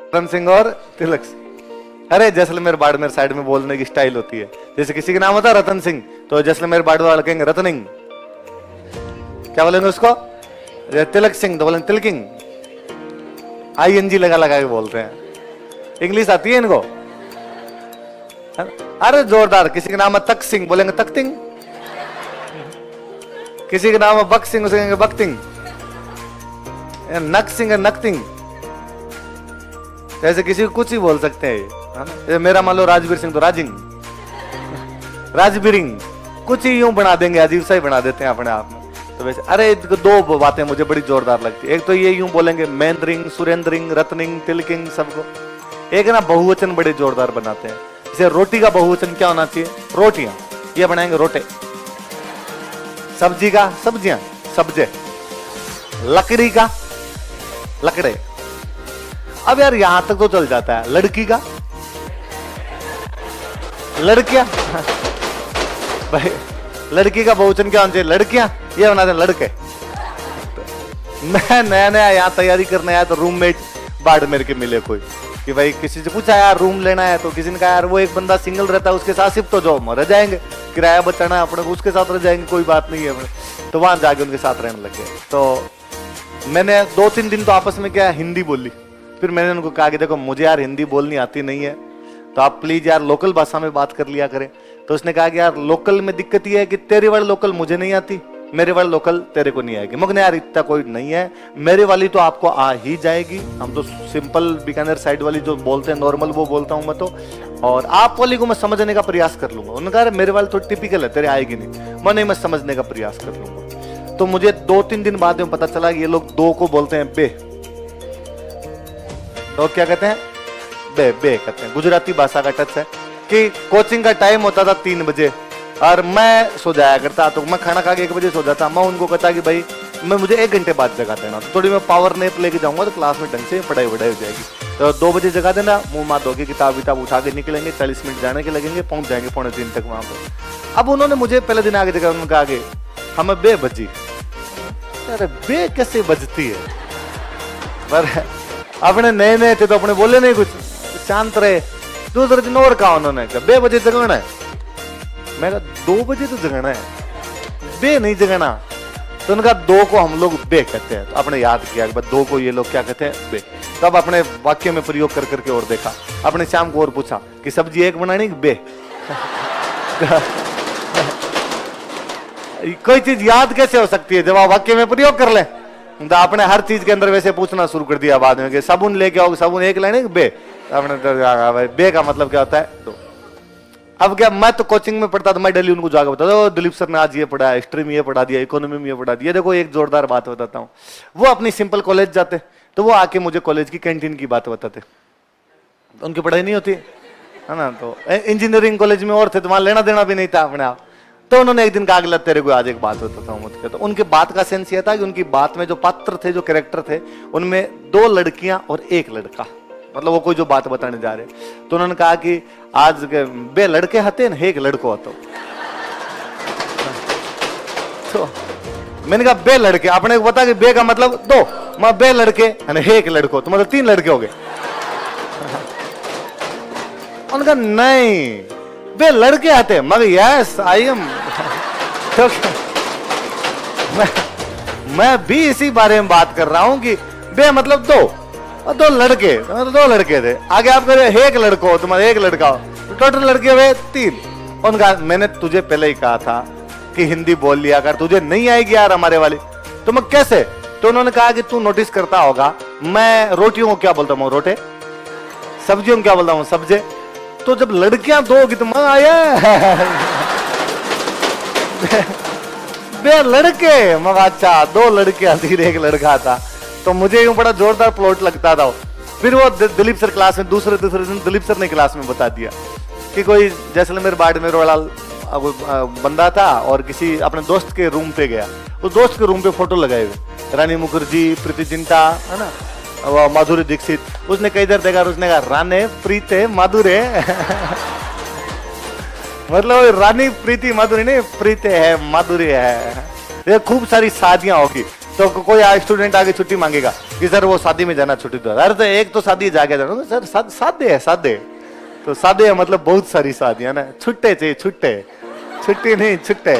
रतन सिंह और तिलक सिंह। अरे जैसलमेर बाड़मेर साइड में बोलने की स्टाइल होती है, जैसे किसी का नाम होता है रतन सिंह तो जैसलमेर बाड़मेर वाले कहेंगे रतनिंग, क्या बोलेंगे उसको? तिलक सिंह तो बोलेंगे तिलकिंग, ING लगा लगा के बोलते हैं। इंग्लिश आती है इनको? अरे जोरदार। किसी का नाम है तक सिंह बोलेंगे तख्तिंग, किसी का नाम है बक सिंह उसे कहेंगे बक्तिंग, नक सिंह है नकतिंग। ऐसे किसी को कुछ ही बोल सकते हैं। मेरा मान लो राजवीर सिंह तो राजिंग, राजबीरिंग, कुछ ही यूं बना देंगे, अजीब सा ही बना देते हैं अपने आप में। तो वैसे अरे दो बातें मुझे बड़ी जोरदार लगती है। एक तो ये यूं बोलेंगे महेंद्रिंग, सुरेंद्रिंग, रत्निंग, तिलकिंग सबको। एक ना बहुवचन बड़े जोरदार बनाते हैं। जैसे रोटी का बहुवचन क्या होना चाहिए? रोटियां, ये बनाएंगे रोटे। सब्जी का सब्जियां, सब्जे। लकड़ी का लकड़े। अब यार यहां तक तो चल जाता है। लड़की का लड़कियां भाई, लड़की का बहुवचन क्या होना चाहिए? लड़कियां, ये बनाते हैं लड़के। मैं नया नया यहाँ तैयारी करने आया तो रूममेट बाड़मेर के मिले कोई, कि भाई किसी से पूछा यार रूम लेना है, तो किसी ने कहा यार वो एक बंदा सिंगल रहता है उसके साथ शिफ्ट हो जाओ, रह जाएंगे, किराया बचाना है अपने को, उसके साथ रह जाएंगे, कोई बात नहीं है अपने। तो वहां जाके उनके साथ रहने लग गए। तो मैंने 2-3 दिन तो आपस में क्या हिंदी बोली। फिर मैंने उनको कहा कि देखो मुझे यार हिंदी बोलनी आती नहीं है, तो आप प्लीज यार लोकल भाषा में बात कर लिया करें। तो उसने कहा कि यार लोकल में दिक्कत ये है कि तेरी वाली लोकल मुझे नहीं आती, मेरे वाली लोकल तेरे को नहीं आएगी। मगर यार इतना कोई नहीं है, मेरे वाली तो आपको आ ही जाएगी। हम तो सिंपल बीकानेर साइड वाली जो बोलते हैं नॉर्मल वो बोलता हूँ मैं तो, और आप वाली को मैं समझने का प्रयास कर लूंगा। उन्होंने कहा मेरे वाली तो टिपिकल है, तेरे आएगी नहीं। मैं नहीं, मैं समझने का प्रयास कर लूंगा। तो मुझे 2-3 दिन बाद में पता चला कि ये लोग दो को बोलते हैं बे। तो क्या कहते हैं? बे बे कहते हैं। गुजराती भाषा का टच है कि कोचिंग का टाइम होता था 3 बजे और मैं सो जाया करता, तो मैं खाना खा के 1 बजे सो जाता। मैं उनको कहता कि भाई मैं मुझे 1 घंटे बाद जगा देना, तो थोड़ी मैं पावर नैप लेके जाऊंगा तो क्लास में ढंग से पढ़ाई वढ़ाई हो जाएगी। तो 2 बजे जगा देना, मुंह मात धोके किताब विताब उठा के निकलेंगे, 40 मिनट जाने के लगेंगे, पहुंच जाएंगे 2:45 तक वहां पर। अब उन्होंने मुझे पहले दिन आगे जगह उन्होंने कहा कि हमें बे बजी। अरे बे कैसे बजती है? पर अपने नए नए थे तो अपने बोले नहीं कुछ, शांत रहे। दूसरे दिन और कहा उन्होंने, कहा 2 बजे जगाना है। मैं कहा 2 बजे तो जगाना है, बे नहीं जगाना। तो उनका 2 को हम लोग बे कहते हैं। तो आपने याद किया 2 को ये लोग क्या कहते हैं? बे। तब अपने वाक्य में प्रयोग कर करके और देखा, अपने शाम को और पूछा कि सब्जी एक बनानी बे। कोई चीज याद कैसे हो सकती है जब आप वाक्य में प्रयोग कर ले? तो आपने हर चीज के अंदर वैसे पूछना शुरू कर दिया बाद में कि साबुन लेके आओगे, साबुन एक लेने बे। आपने बे का मतलब क्या होता है? तो अब क्या, मैं तो कोचिंग में पढ़ता था, मैं डेली उनको जाकर बताता था दिलीप सर ने आज ये पढ़ा, हिस्ट्री में ये पढ़ा दिया, इकोनॉमी में ये पढ़ा दिया। देखो एक जोरदार बात बताता हूँ। वो अपनी सिंपल कॉलेज जाते तो वो आके मुझे कॉलेज की कैंटीन की बात बताते। उनकी पढ़ाई नहीं होती है ना, तो इंजीनियरिंग कॉलेज में और थे तो वहां लेना देना भी नहीं था अपने आप। तो उन्होंने एक दिन कहा कि तेरे को आज एक बात बताता हूँ मुझे। तो उनके बात का सेंस ये था कि उनकी बात में जो पात्र थे, जो कैरेक्टर थे, उनमें 2 लड़कियां और 1 लड़का, मतलब वो कोई जो बात बताने जा रहे। तो उन्होंने कहा कि आज बे लड़के हते न 1 लड़को हतो। तो मैंने कहा बे लड़के, आपने बता कि बे का मतलब 2, मैं बे लड़के 1 लड़को, तो मतलब 3 लड़के हो गए। उनका नहीं, बे लड़के आते, मगर यस आई एम। मैं भी इसी बारे में बात कर रहा हूं कि बे मतलब 2 और 2 लड़के, तो 2 लड़के थे। आगे आप कह रहे 1 लड़को हो, तुम्हारे 1 लड़का हो, तो टोटल लड़के हुए 3। उनका मैंने तुझे पहले ही कहा था कि हिंदी बोल लिया कर, तुझे नहीं आएगी यार हमारे वाली। तो मैं कैसे? तो उन्होंने कहा कि तू नोटिस करता होगा मैं रोटियों को क्या बोलता हूँ? रोटे। सब्जियों को क्या बोलता हूँ? सब्जे। तो जब लड़कियां 2 होगी तो मैं आया बे लड़के, मगर अच्छा 2 लड़कियां थी 1 लड़का था। तो मुझे यूं बड़ा जोरदार प्लॉट लगता था। फिर वो दिलीप सर क्लास में दूसरे दिन दिलीप सर ने क्लास में बता दिया कि कोई जैसलमेर बाड़मेर वाला बंदा था और किसी अपने दोस्त के रूम पे गया। उस दोस्त के रूम पे फोटो लगाए हुए रानी मुखर्जी, प्रीति जिंटा, है ना, माधुरी दीक्षित। उसने कई देर देखा, उसने कहा राने प्रीते माधुरे। मतलब रानी प्रीति माधुरी नहीं, प्रीते है माधुरी है। ये खूब सारी शादियां होगी, तो कोई आज स्टूडेंट आगे छुट्टी मांगेगा कि सर वो शादी में जाना, छुट्टी दो। अरे तो एक तो शादी जाके जाना, सर सादे है सादे, तो सादे है मतलब बहुत सारी शादियां ना, छुट्टे चाहिए छुट्टे, छुट्टी नहीं छुट्टे।